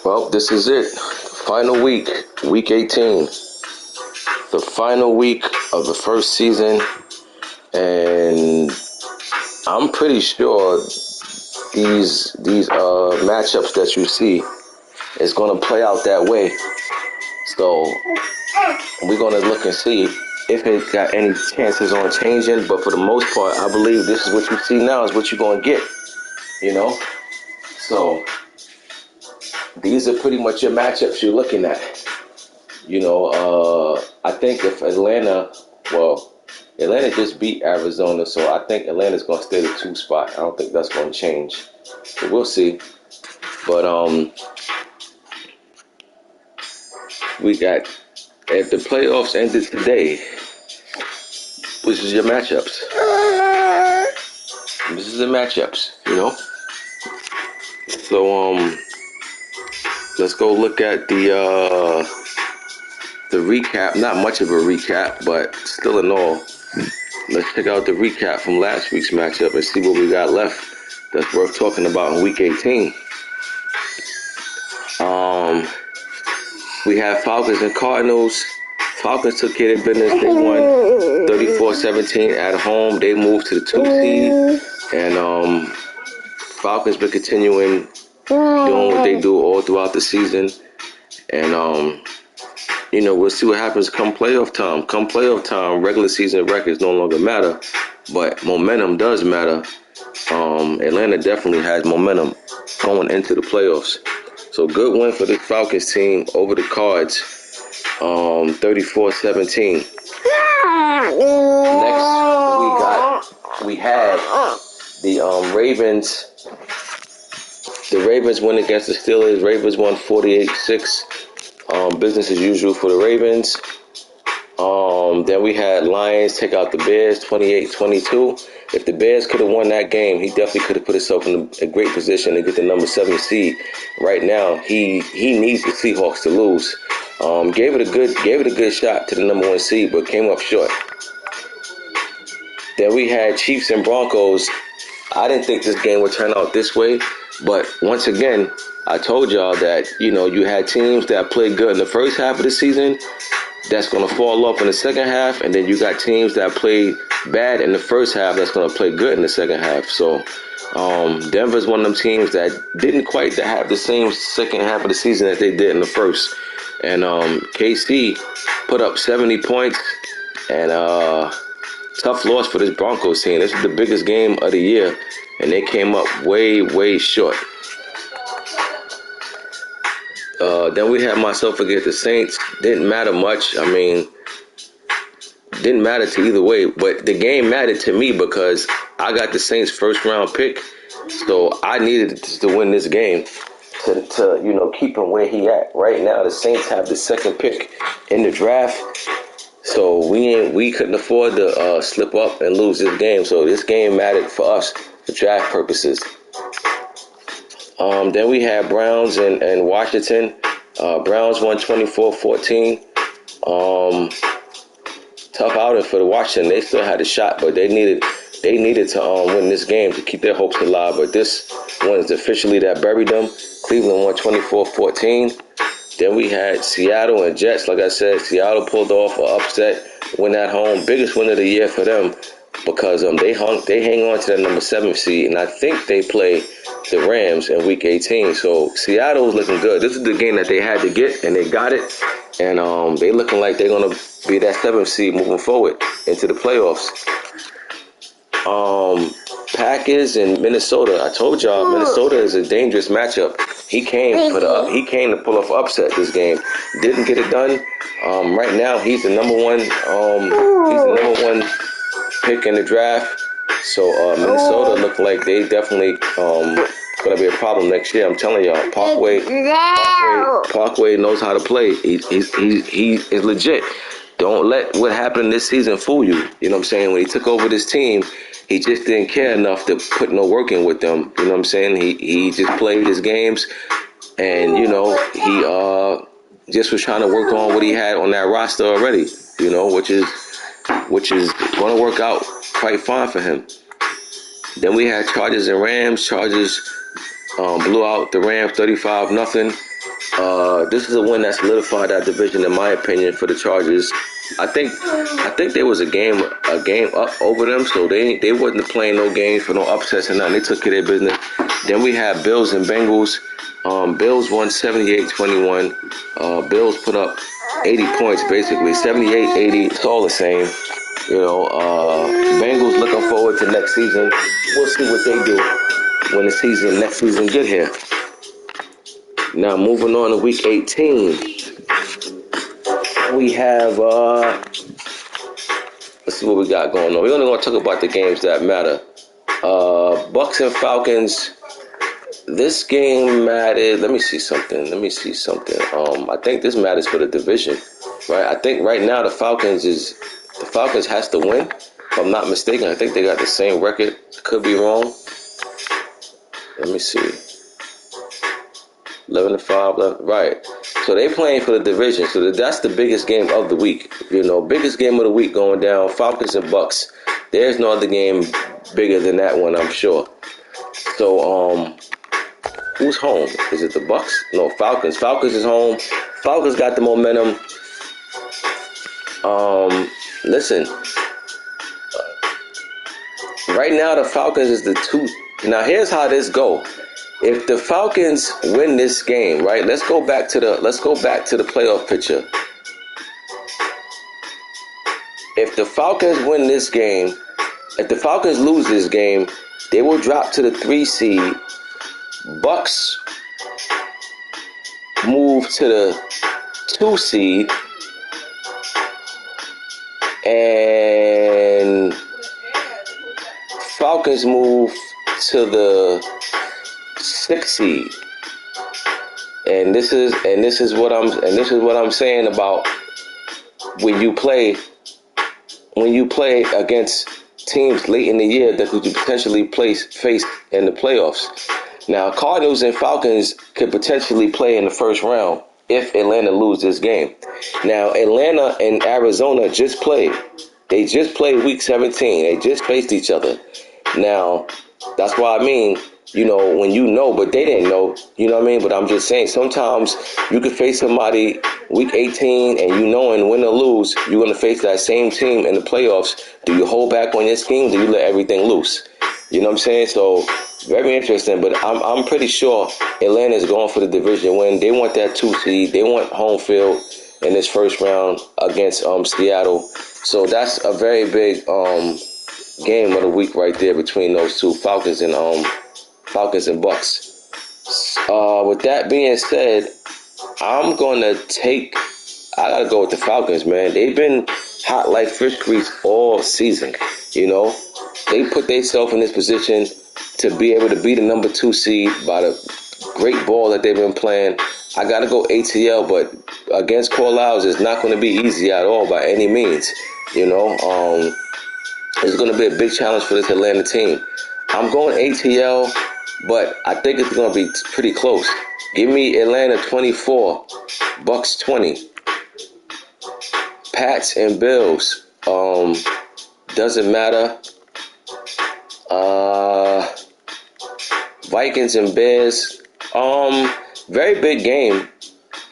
Well, this is it. Final week, week 18. The final week of the first season. And I'm pretty sure these matchups that you see is going to play out that way. So we're going to look and see if it got any chances on changing. But for the most part, I believe this is what you see now is what you're going to get. You know? So these are pretty much your matchups you're looking at. You know, I think if Atlanta just beat Arizona, so I think Atlanta's going to stay the 2 spot. I don't think that's going to change. So we'll see. But we got, if the playoffs ended today, which is your matchups. This is the matchups, you know. So let's go look at the recap. Not much of a recap, but still in all, let's check out the recap from last week's matchup and see what we got left that's worth talking about in week 18. We have Falcons and Cardinals. Falcons took care of business. They won 34-17 at home. They moved to the 2 seed. And Falcons been continuing doing what they do all throughout the season. And you know, we'll see what happens come playoff time. Come playoff time, regular season records no longer matter, but momentum does matter. Atlanta definitely has momentum going into the playoffs. So good win for the Falcons team over the Cards, 34-17. Next, we had the Ravens. The Ravens win against the Steelers. Ravens won 48-6. Business as usual for the Ravens. Then we had Lions take out the Bears 28-22. If the Bears could have won that game, he definitely could have put himself in a great position to get the number 7 seed. Right now, he needs the Seahawks to lose. Gave it a good shot to the number 1 seed, but came up short. Then we had Chiefs and Broncos. I didn't think this game would turn out this way, but once again, I told y'all that, you know, you had teams that played good in the first half of the season that's going to fall off in the second half, and then you got teams that played bad in the first half that's going to play good in the second half. So Denver's one of them teams that didn't quite have the same second half of the season that they did in the first. And KC put up 70 points, and tough loss for this Broncos team. This is the biggest game of the year, and they came up way, way short. Then we had myself against the Saints. Didn't matter much. I mean, didn't matter to either way. But the game mattered to me because I got the Saints' first-round pick. So I needed to win this game to you know, keep him where he at. Right now, the Saints have the second pick in the draft. So we couldn't afford to slip up and lose this game. So this game mattered for us for draft purposes. Then we had Browns and Washington. Browns won 24-14. Tough outing for the Washington. They still had a shot, but they needed to win this game to keep their hopes alive. But this one is officially that buried them. Cleveland won 24-14. Then we had Seattle and Jets. Like I said, Seattle pulled off an upset, win at home. Biggest win of the year for them because they hang on to that number 7 seed, and I think they play the Rams in Week 18. So Seattle's looking good. This is the game that they had to get, and they got it. And they looking like they're gonna be that 7th seed moving forward into the playoffs. Packers and Minnesota. I told y'all Minnesota is a dangerous matchup. He came to pull off upset this game. Didn't get it done. Right now he's the number one. He's the number one pick in the draft. So Minnesota look like they definitely gonna be a problem next year. I'm telling y'all, Parkway knows how to play. He is legit. Don't let what happened this season fool you. You know what I'm saying? When he took over this team, he just didn't care enough to put no work in with them. You know what I'm saying? He just played his games, and you know he just was trying to work on what he had on that roster already. You know, which is going to work out quite fine for him. Then we had Chargers and Rams. Chargers blew out the Rams 35-0. This is a win that solidified that division, in my opinion, for the Chargers. I think there was a game up over them, so they wasn't playing no games for no upsets and nothing. They took care of their business. Then we had Bills and Bengals. Bills won 78-21. Bills put up 80 points, basically 78-80. It's all the same. You know, Bengals looking forward to next season. We'll see what they do when the next season get here. Now moving on to week 18, we have let's see what we got going on. We're only going to talk about the games that matter. Bucks and Falcons. This game mattered. Let me see something. I think this matters for the division, right? I think right now the Falcons has to win. If I'm not mistaken, I think they got the same record. Could be wrong. Let me see. 11-5 left. Right. So they playing for the division. So that's the biggest game of the week. You know, biggest game of the week going down. Falcons and Bucks. There's no other game bigger than that one, I'm sure. So who's home? Is it the Bucks? No, Falcons. Falcons is home. Falcons got the momentum. Listen. Right now the Falcons is the 2. Now here's how this go. If the Falcons win this game, right? Let's go back to the playoff picture. If the Falcons win this game, if the Falcons lose this game, they will drop to the 3 seed. Bucks move to the 2 seed, and Falcons move to the 6 seed. And this is what I'm saying about when you play against teams late in the year that could potentially face in the playoffs. Now, Cardinals and Falcons could potentially play in the first round if Atlanta lose this game. Now, Atlanta and Arizona just played. They just played week 17. They just faced each other. Now, that's why I mean, you know, when you know, but they didn't know, you know what I mean? But I'm just saying, sometimes you could face somebody week 18 and you know, and win or lose, you're going to face that same team in the playoffs. Do you hold back on your scheme? Do you let everything loose? You know what I'm saying? So, very interesting, but I'm pretty sure Atlanta is going for the division win. They want that 2 seed. They want home field in this first round against Seattle. So that's a very big game of the week right there between those two, Falcons and Bucks. With that being said, I gotta go with the Falcons, man. They've been hot like fish grease all season. You know, they put themselves in this position to be able to be the number 2 seed by the great ball that they've been playing. I gotta go ATL, but against Corliss, it's not going to be easy at all by any means. You know, it's going to be a big challenge for this Atlanta team. I'm going ATL, but I think it's going to be pretty close. Give me Atlanta 24, Bucks 20. Pats and Bills. Doesn't matter. Vikings and Bears. Very big game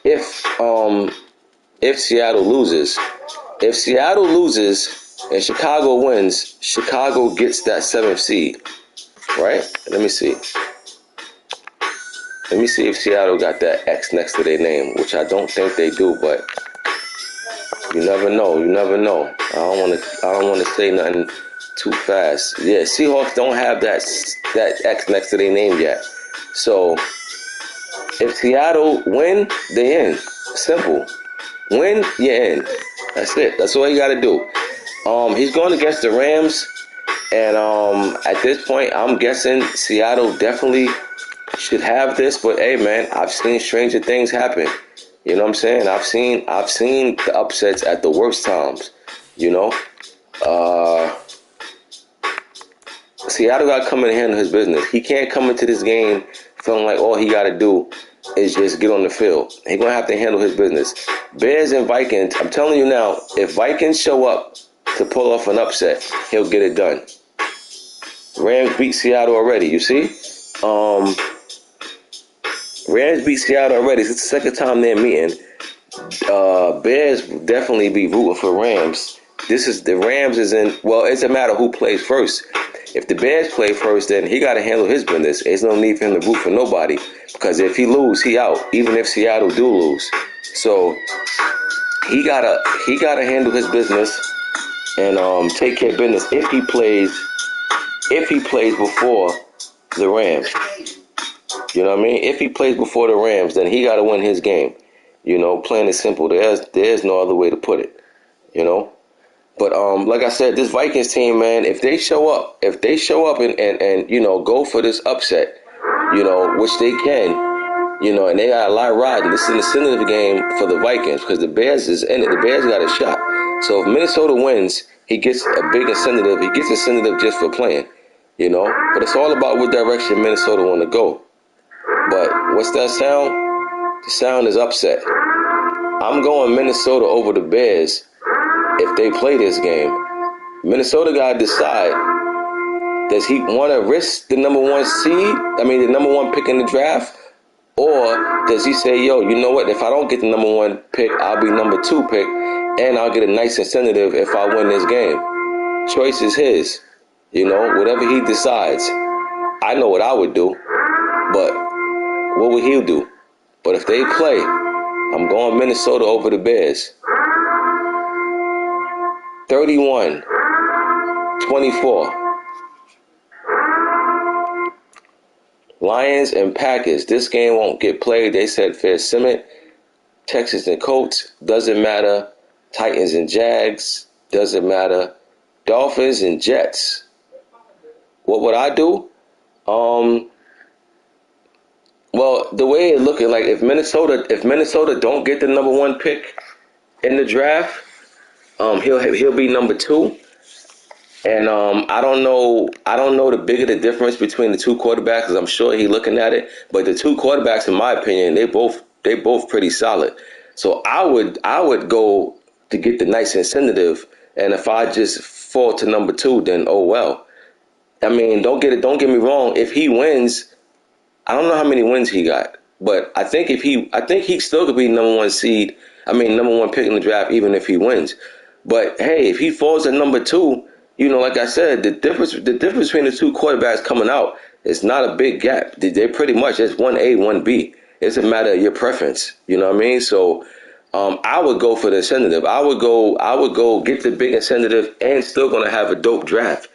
if Seattle loses. If Seattle loses and Chicago wins, Chicago gets that 7th seed. Right? Let me see. Let me see if Seattle got that X next to their name, which I don't think they do, but you never know. I don't want to say nothing too fast. Yeah, Seahawks don't have that X next to their name yet. So if Seattle win, they in. Simple. Win, you're in. That's it. That's all you got to do. He's going against the Rams, and at this point, I'm guessing Seattle definitely should have this. But hey, man, I've seen stranger things happen. You know what I'm saying? I've seen the upsets at the worst times. You know, Seattle got to come in and handle his business. He can't come into this game feeling like all he got to do is just get on the field. He's going to have to handle his business. Bears and Vikings, I'm telling you now, if Vikings show up to pull off an upset, he'll get it done. Rams beat Seattle already, you see? Rams beat Seattle already. It's the second time they're meeting. Bears definitely be rooting for Rams. The Rams is in, well, it's a matter of who plays first. If the Bears play first, then he got to handle his business. There's no need for him to root for nobody, because if he lose, he out. Even if Seattle do lose, so he gotta handle his business and take care of business. If he plays before the Rams, you know what I mean. If he plays before the Rams, then he gotta win his game. You know, plain and simple. There's no other way to put it. You know. But like I said, this Vikings team, man, if they show up and you know, go for this upset, you know, which they can, you know, and they got a lot riding. This is an incentive game for the Vikings because the Bears is in it. The Bears got a shot. So if Minnesota wins, he gets a big incentive. He gets incentive just for playing, you know. But it's all about what direction Minnesota want to go. But what's that sound? The sound is upset. I'm going Minnesota over the Bears. If they play this game, Minnesota got to decide, does he want to risk the number one seed? I mean, the number one pick in the draft? Or does he say, yo, you know what? If I don't get the number one pick, I'll be number two pick, and I'll get a nice incentive if I win this game. Choice is his. You know, whatever he decides. I know what I would do, but what would he do? But if they play, I'm going Minnesota over the Bears. 31-24. Lions and Packers. This game won't get played. They said fair cement. Texans and Colts. Doesn't matter. Titans and Jags. Doesn't matter. Dolphins and Jets. What would I do? Well, the way it's looking, like if Minnesota don't get the number one pick in the draft, he'll be number two, and I don't know the bigger the difference between the two quarterbacks, because I'm sure he's looking at it. But the two quarterbacks, in my opinion, they both pretty solid. So I would go to get the nice incentive, and if I just fall to number two, then oh well. I mean, don't get me wrong. If he wins, I don't know how many wins he got, but I think he still could be number one seed. I mean, number one pick in the draft, even if he wins. But hey, if he falls at number two, you know, like I said, the difference between the two quarterbacks coming out is not a big gap. They're pretty much it's 1A, 1B. It's a matter of your preference. You know what I mean? So I would go for the incentive. I would go get the big incentive and still gonna have a dope draft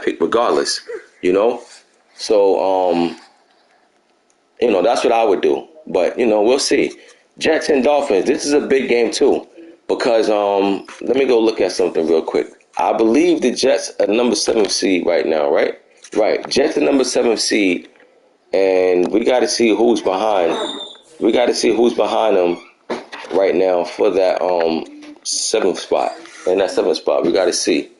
pick regardless. You know? So you know, that's what I would do. But, you know, we'll see. Jets and Dolphins, this is a big game too. Because let me go look at something real quick. I believe the Jets are number 7 seed right now, right? Right. Jets are number 7 seed, and we got to see who's behind. We got to see who's behind them right now for that 7th spot. In that 7th spot, we got to see.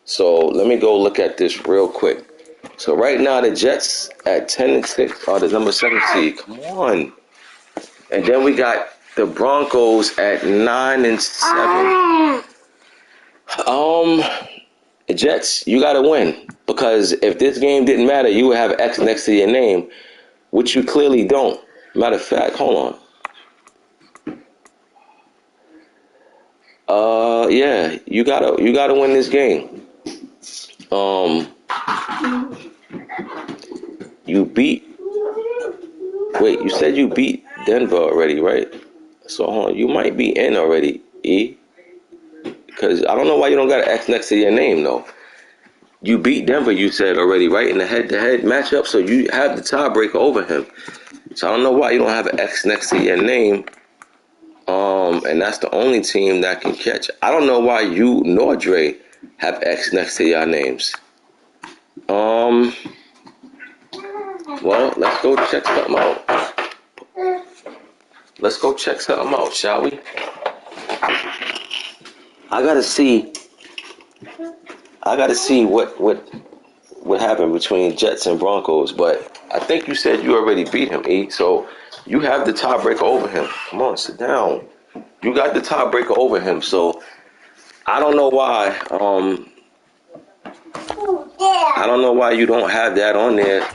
So let me go look at this real quick. So right now the Jets at 10-6 are the number 7 seed. Come on. And then we got the Broncos at 9-7. Jets, you gotta win, because if this game didn't matter, you would have X next to your name, which you clearly don't. Matter of fact, hold on. Yeah, you gotta win this game. You beat. Wait, you said you beat Denver already, right? So hold on, you might be in already, E. Because I don't know why you don't got an X next to your name, though. You beat Denver, you said already, right, in the head-to-head matchup, so you have the tiebreaker over him. So I don't know why you don't have an X next to your name, and that's the only team that can catch. I don't know why you nor Dre have X next to your names. Well, let's go check something out. Let's go check something out, shall we? I gotta see what happened between Jets and Broncos, but I think you said you already beat him, E. So you have the tiebreaker over him. Come on, sit down. You got the tiebreaker over him, so I don't know why. I don't know why you don't have that on there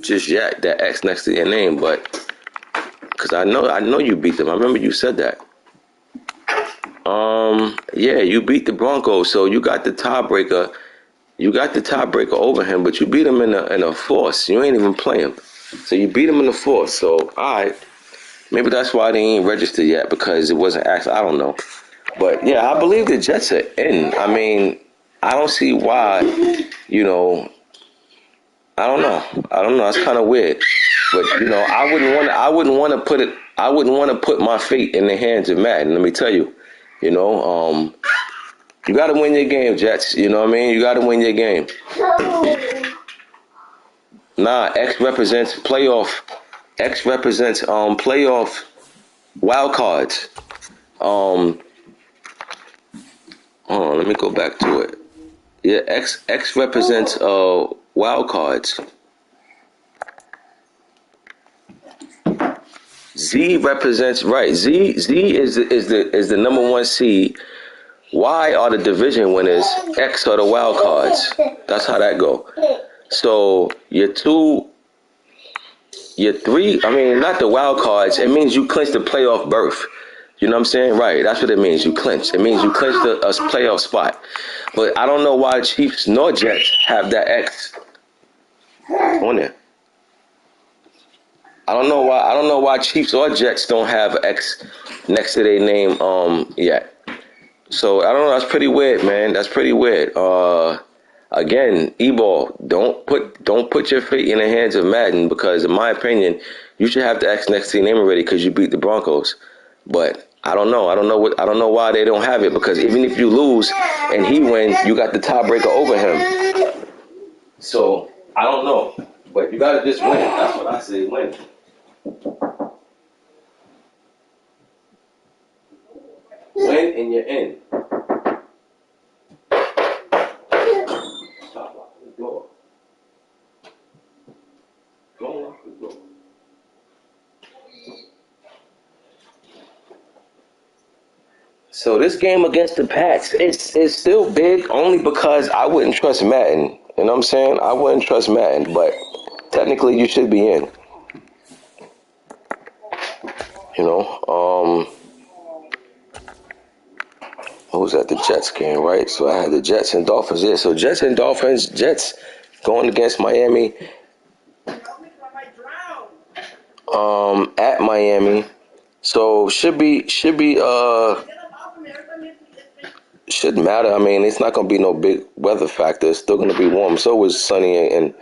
just yet. That X next to your name, but because I know you beat them. I remember you said that. Yeah, you beat the Broncos, so you got the tiebreaker. You got the tiebreaker over him, but you beat him in a force. You ain't even play him, so you beat him in the force. So all right, maybe that's why they ain't registered yet because it wasn't actually. I don't know, but yeah, I believe the Jets are in. I mean, I don't see why. You know, I don't know. It's kind of weird, but I wouldn't want to put it. I wouldn't want to put my fate in the hands of Madden. Let me tell you. You got to win your game, Jets. You know what I mean? You got to win your game. Nah, X represents playoff. X represents playoff wild cards. Hold on, let me go back to it. Yeah, X represents wild cards. Z represents right. Z is the number one seed. Y are the division winners. X are the wild cards. That's how that go. So your three. I mean, not the wild cards. It means you clinch the playoff berth. You know what I'm saying? Right. That's what it means. You clinch. It means you clinch a playoff spot. But I don't know why Chiefs nor Jets have that X on there. I don't know why Chiefs or Jets don't have X next to their name yet. So I don't know. That's pretty weird, man. That's pretty weird. Again, E-ball, don't put your fate in the hands of Madden because, in my opinion, you should have the X next to your name already because you beat the Broncos. But I don't know. I don't know why they don't have it because even if you lose and he wins, you got the tiebreaker over him. So I don't know. But you gotta just win. That's what I say. Win. Win and you're in. Stop locking the door. Don't lock the door. So this game against the Pats is still big only because I wouldn't trust Madden. You know what I'm saying? I wouldn't trust Madden, but technically you should be in. What was that? The Jets game, right? So I had the Jets and Dolphins. Yeah, so Jets and Dolphins. Jets going against Miami. At Miami. So shouldn't matter. I mean, it's not gonna be no big weather factor. It's still gonna be warm. So it was sunny in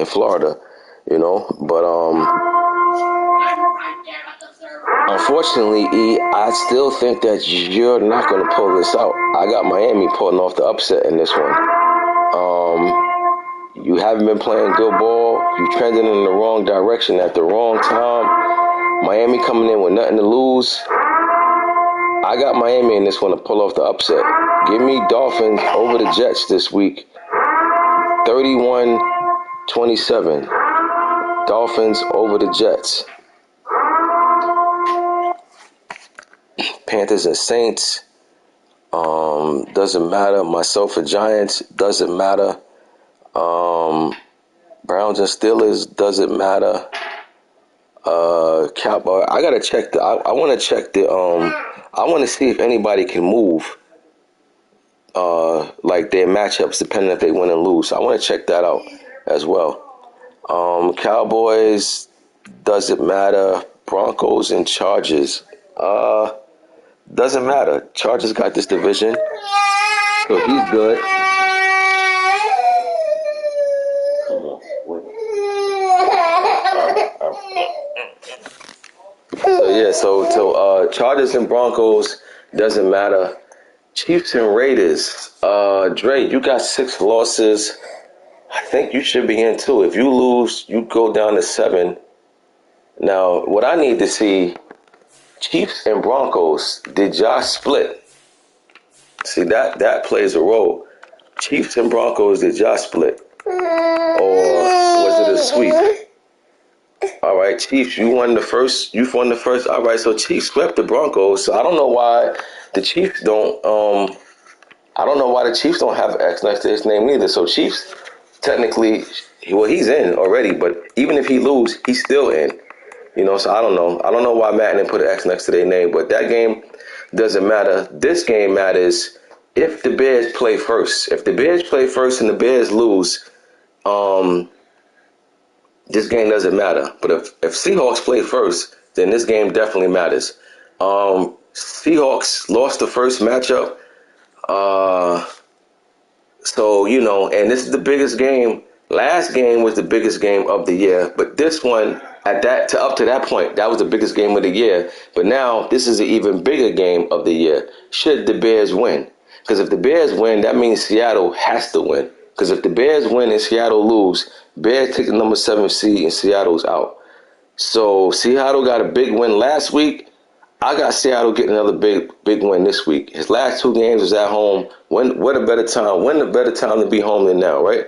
Florida, But unfortunately, E, I still think that you're not gonna pull this out. I got Miami pulling off the upset in this one. You haven't been playing good ball. You trending in the wrong direction at the wrong time. Miami coming in with nothing to lose. I got Miami in this one to pull off the upset. Give me Dolphins over the Jets this week. 31-27. Dolphins over the Jets. Panthers and Saints. Doesn't matter. Myself and Giants. Doesn't matter. Browns and Steelers. Doesn't matter. Cowboy. I gotta check I want to check the. I want to see if anybody can move. Like their matchups, depending if they win and lose. So I want to check that out as well. Cowboys. Doesn't matter. Broncos and Chargers. Doesn't matter. Chargers got this division, so he's good. Yeah, so Chargers and Broncos doesn't matter. Chiefs and Raiders. Dre, you got 6 losses. I think you should be in too. If you lose, you go down to 7. Now, what I need to see, Chiefs and Broncos, did y'all split? See, that plays a role. Chiefs and Broncos, did y'all split? Or was it a sweep? All right, Chiefs, you won the first. You won the first. All right, so Chiefs swept the Broncos. So I don't know why the Chiefs don't. I don't know why the Chiefs don't have X next to his name either. So Chiefs, technically, well, he's in already. But even if he lose, he's still in. You know, so I don't know. I don't know why Madden didn't put an X next to their name. But that game doesn't matter. This game matters if the Bears play first. If the Bears play first and the Bears lose, this game doesn't matter. But if Seahawks play first, then this game definitely matters. Seahawks lost the first matchup. So, you know, and this is the biggest game. Last game was the biggest game of the year. But this one, up to that point, that was the biggest game of the year. But now this is an even bigger game of the year. Should the Bears win? Because if the Bears win, that means Seattle has to win. Because if the Bears win and Seattle lose, Bears take the number 7 seed and Seattle's out. So Seattle got a big win last week. I got Seattle getting another big win this week. His last 2 games was at home. What a better time. When a better time to be home than now, right?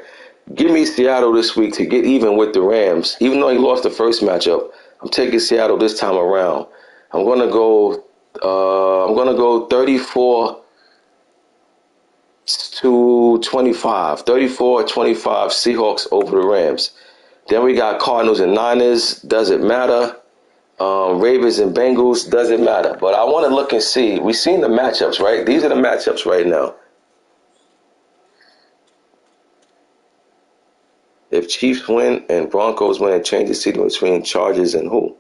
Give me Seattle this week to get even with the Rams. Even though he lost the first matchup, I'm taking Seattle this time around. I'm gonna go 34 to 25. 34-25 Seahawks over the Rams. Then we got Cardinals and Niners. Doesn't matter. Ravens and Bengals, doesn't matter. But I want to look and see. We've seen the matchups, right? These are the matchups right now. If Chiefs win and Broncos win, it changes seeding between Chargers and who?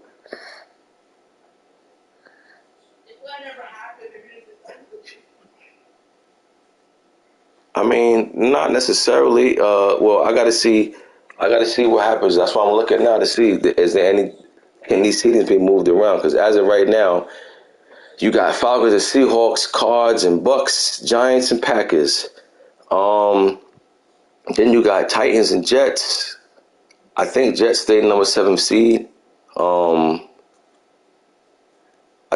I mean, not necessarily. Well, I gotta see what happens. That's why I'm looking now to see can these seedings be moved around? Because as of right now, you got Falcons and Seahawks, Cards and Bucks, Giants and Packers. Then you got Titans and Jets. I think Jets stayed number 7 seed. I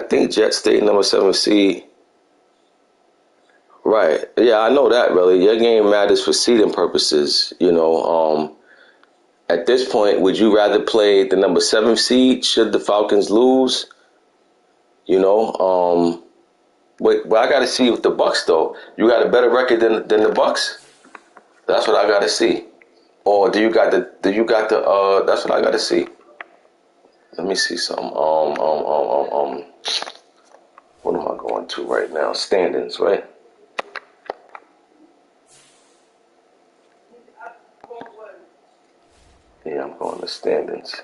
think Jets stayed number 7 seed. Right. Yeah, I know that, really. Your game matters for seeding purposes. You know, at this point, would you rather play the number 7 seed should the Falcons lose? You know, but I got to see with the Bucks though. You got a better record than the Bucks. That's what I got to see. Or do you got the? That's what I got to see. Let me see some. What am I going to right now? Standings, right? Yeah, I'm going to standings.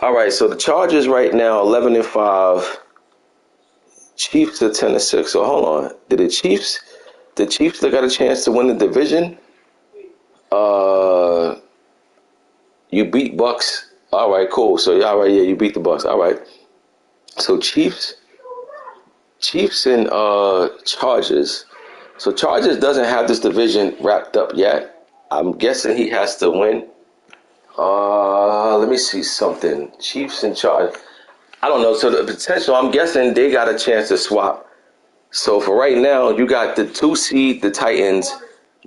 All right, so the Chargers right now 11-5. Chiefs are 10-6. So hold on. Did the Chiefs still got a chance to win the division? You beat Bucks. All right, cool. So yeah, all right, yeah, you beat the Bucks. All right. So Chiefs and Chargers. So Chargers doesn't have this division wrapped up yet. I'm guessing he has to win. Let me see something. Chiefs and Chargers. I don't know. So the potential, I'm guessing they got a chance to swap. So for right now, you got the 2 seed, the Titans,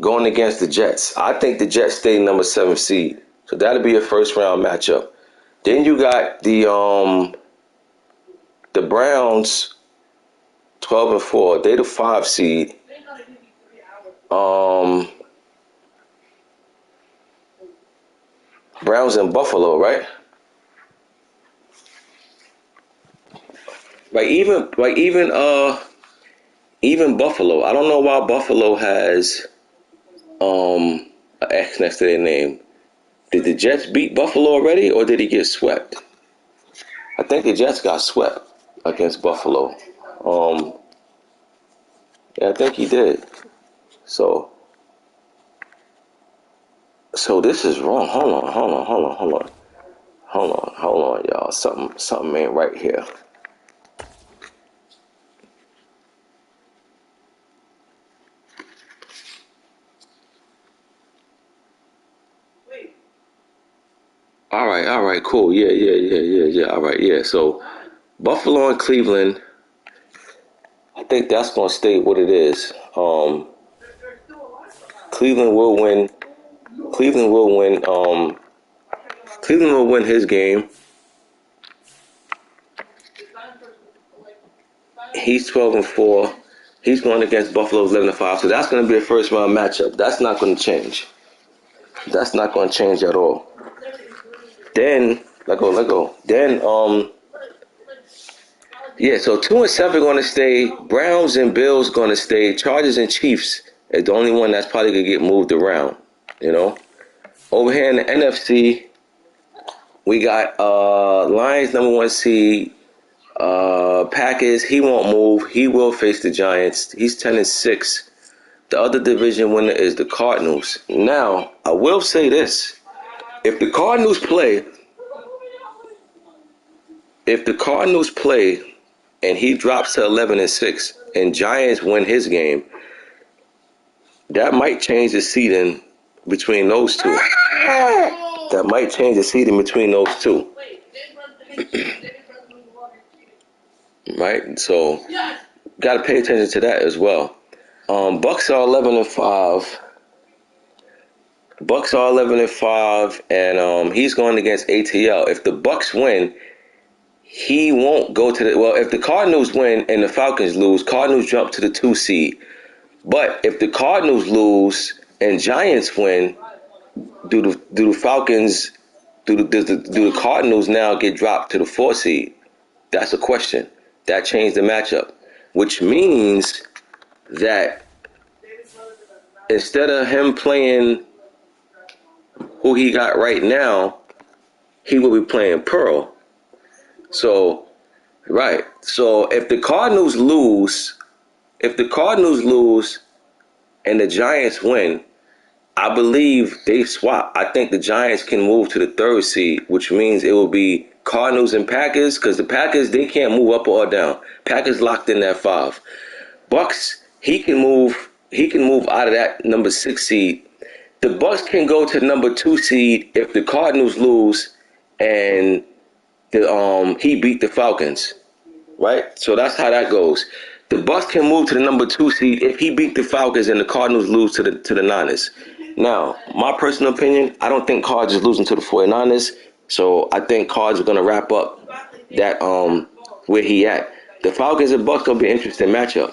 going against the Jets. I think the Jets stay number 7 seed. So that'll be a first round matchup. Then you got the Browns 12-4. They the 5 seed. Browns and Buffalo, right? Even Buffalo. I don't know why Buffalo has an X next to their name. Did the Jets beat Buffalo already, or did he get swept? I think the Jets got swept against Buffalo. Yeah, I think he did. So So this is wrong. Hold on, y'all. Something ain't right here. All right, cool. Yeah. All right, yeah. So Buffalo and Cleveland, I think that's gonna stay what it is. Cleveland will win. Cleveland will win. Cleveland will win his game. He's 12-4. He's going against Buffalo's 11-5. So that's going to be a first round matchup. That's not going to change. That's not going to change at all. Then let go. Then yeah. So 2-7 going to stay. Browns and Bills going to stay. Chargers and Chiefs is the only one that's probably going to get moved around. You know. Over here in the NFC, we got Lions #1 seed. Packers, he won't move. He will face the Giants. He's 10-6. The other division winner is the Cardinals. Now, I will say this. If the Cardinals play, and he drops to 11-6 and Giants win his game, that might change the seeding between those two. That might change the seeding between those two. Right? So, got to pay attention to that as well. Bucks are 11-5. Bucks are 11-5, and he's going against ATL. If the Bucks win, he won't go to the. Well, if the Cardinals win and the Falcons lose, Cardinals jump to the 2 seed. But if the Cardinals lose and Giants win, do the Falcons, do the Cardinals now get dropped to the 4 seed? That's a question. That changed the matchup, which means that instead of him playing who he got right now, he will be playing Pearl. So, right. So if the Cardinals lose and the Giants win, I believe they swap. I think the Giants can move to the 3rd seed, which means it will be Cardinals and Packers, because the Packers, they can't move up or down. Packers locked in at 5. Bucks, he can move out of that number 6 seed. The Bucks can go to number 2 seed if the Cardinals lose and he beat the Falcons. Right? So that's how that goes. The Bucks can move to the number 2 seed if he beat the Falcons and the Cardinals lose to the Niners. Now, my personal opinion, I don't think Cards is losing to the 49ers. So I think Cards are gonna wrap up that where he at. The Falcons and Bucks gonna be an interesting matchup.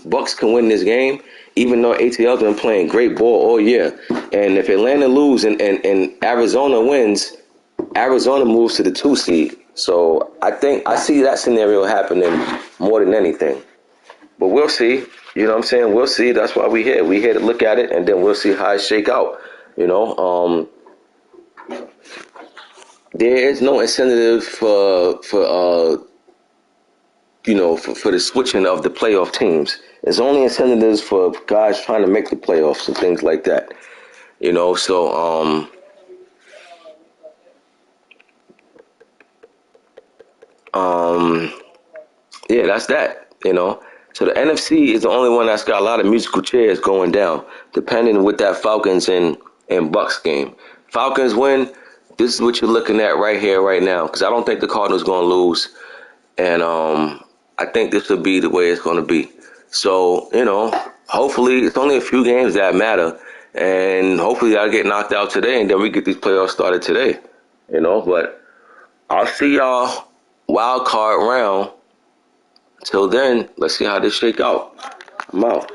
Bucks can win this game, even though ATL's been playing great ball all year. And if Atlanta lose and Arizona wins, Arizona moves to the 2 seed. So I see that scenario happening more than anything. But we'll see. You know what I'm saying? We'll see. That's why we're here. We're here to look at it, and then we'll see how it shake out. You know, there is no incentive for the switching of the playoff teams. There's only incentives for guys trying to make the playoffs and things like that. You know, so yeah, that's that. You know, so the NFC is the only one that's got a lot of musical chairs going down, depending with that Falcons and Bucks game. Falcons win. This is what you're looking at right here, right now, because I don't think the Cardinals going to lose, and I think this will be the way it's going to be. So hopefully it's only a few games that matter, and hopefully I get knocked out today, and then we get these playoffs started today. But I'll see y'all wild card round. Till then, let's see how this shake out. I'm out.